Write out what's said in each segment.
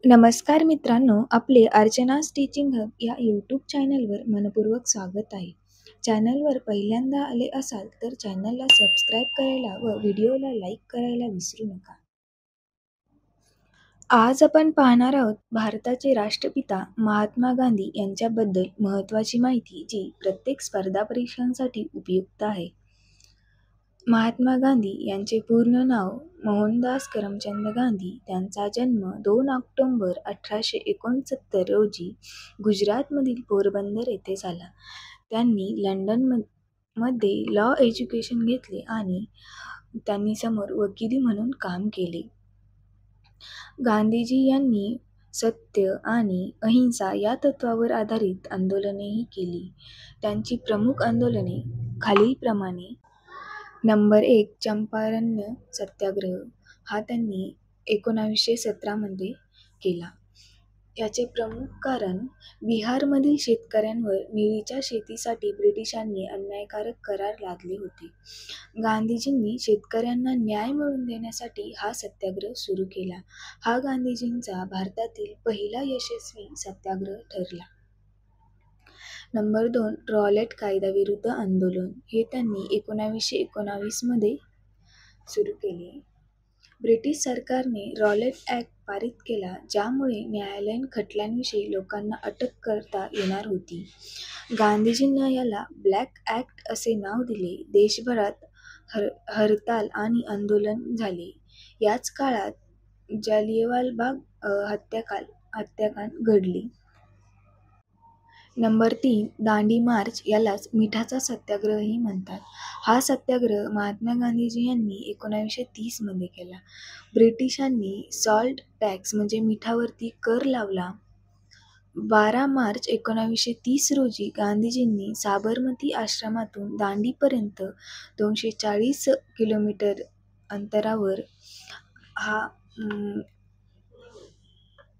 नमस्कार मित्रांनो, आपले अर्चना's टीचिंग हब या यूट्यूब चॅनलवर मनपूर्वक स्वागत आहे. चॅनलवर पहिल्यांदा आले असाल तर चॅनलला सबस्क्राईब करायला व व्हिडिओला लाईक करायला विसरू नका. आज आपण पाहणार आहोत भारताचे राष्ट्रपिता महात्मा गांधी यांच्याबद्दल महत्त्वाची माहिती जी प्रत्येक स्पर्धा परीक्षांसाठी उपयुक्त आहे. महात्मा गांधी यांचे पूर्ण नाव मोहनदास करमचंद गांधी. त्यांचा जन्म 2 ऑक्टोबर 1869 रोजी गुजरातमधील पोरबंदर येथे झाला. त्यांनी लंडनमध्ये लॉ एज्युकेशन घेतले आणि त्यांनी समोर वकिली म्हणून काम केले. गांधीजी यांनी सत्य आणि अहिंसा या तत्त्वावर आधारित आंदोलनेही केली. त्यांची प्रमुख आंदोलने खालीलप्रमाणे. नंबर 1 चंपारण सत्याग्रह. हा त्यांनी 1917 मध्ये केला. याचे प्रमुख कारण बिहारमधील शेतकऱ्यांवर निळीच्या शेतीसाठी ब्रिटिशांनी अन्यायकारक करार लादले होते. गांधीजींनी शेतकऱ्यांना न्याय मिळवून देण्यासाठी हा सत्याग्रह सुरू केला. हा गांधीजींचा भारतातील पहिला यशस्वी सत्याग्रह ठरला. नंबर 2 रॉलेट कायद्याविरुद्ध आंदोलन. हे त्यांनी 1919 मध्ये सुरू केले. ब्रिटिश सरकारने रॉलेट ॲक्ट पारित केला, ज्यामुळे न्यायालयीन खटल्यांविषयी लोकांना अटक करता येणार होती. गांधीजींना याला ब्लॅक ॲक्ट असे नाव दिले. देशभरात हरताल आणि आंदोलन झाले. याच काळात जालियनवाला बाग हत्याकांड घडली. नंबर 3 दांडी मार्च. यालाच मिठाचा सत्याग्रहही म्हणतात. हा सत्याग्रह महात्मा गांधीजी यांनी 1930 मध्ये केला. ब्रिटिशांनी सॉल्ट टॅक्स म्हणजे मिठावरती कर लावला. 12 मार्च 1930 रोजी गांधीजींनी साबरमती आश्रमातून दांडीपर्यंत 240 किलोमीटर अंतरावर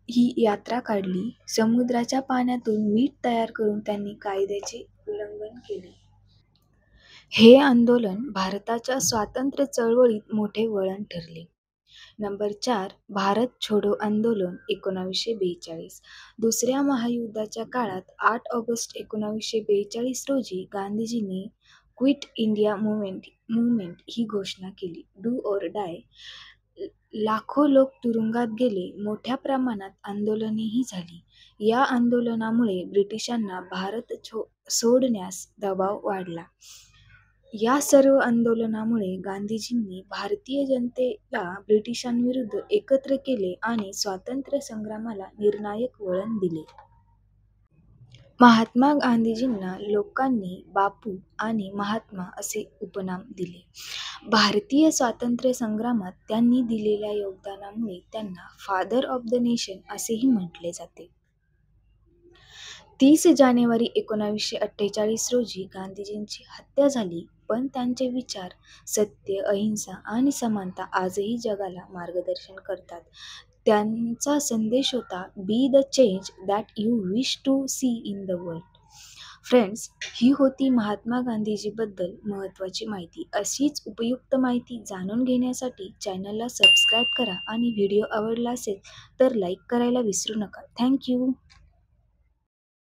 ही यात्रा काढली. समुद्राच्या पाण्यातून मीठ तयार करून त्यांनी कायद्याचे उल्लंघन केले. हे आंदोलन भारताच्या स्वातंत्र्य चळवळीत मोठे वळण ठरले. नंबर 4 भारत छोडो आंदोलन 1942. दुसऱ्या महायुद्धाच्या काळात 8 ऑगस्ट 1942 रोजी गांधीजींनी क्विट इंडिया मूव्हमेंट ही घोषणा केली. Do or die. लाखो लोक तुरुंगात गेले. मोठ्या प्रमाणात आंदोलनेही झाली. या आंदोलनामुळे ब्रिटिशांना भारत सोडण्यास दबाव वाढला. या सर्व आंदोलनामुळे गांधीजींनी भारतीय जनतेला ब्रिटिशांविरुद्ध एकत्र केले आणि स्वातंत्र्य संग्रामाला निर्णायक वळण दिले. महात्मा गांधीजींना लोकांनी बापू आणि महात्मा असे उपनाम दिले. भारतीय स्वातंत्र्य संग्रामात त्यांनी दिलेल्या योगदानामुळे त्यांना फादर ऑफ द नेशन असेही म्हटले जाते. 30 जानेवारी 1948 रोजी गांधीजींची हत्या झाली, पण त्यांचे विचार, सत्य, अहिंसा आणि समानता आजही जगाला मार्गदर्शन करतात. त्यांचा संदेश होता, be the change that you wish to see in the world. Friends, ही होती महात्मा गांधीजीबद्दल महत्त्वाची माहिती. अशीच उपयुक्त माहिती जाणून घेण्यासाठी चॅनलला सबस्क्राईब करा आणि व्हिडिओ आवडला असेल तर लाईक करायला विसरू नका. थँक्यू.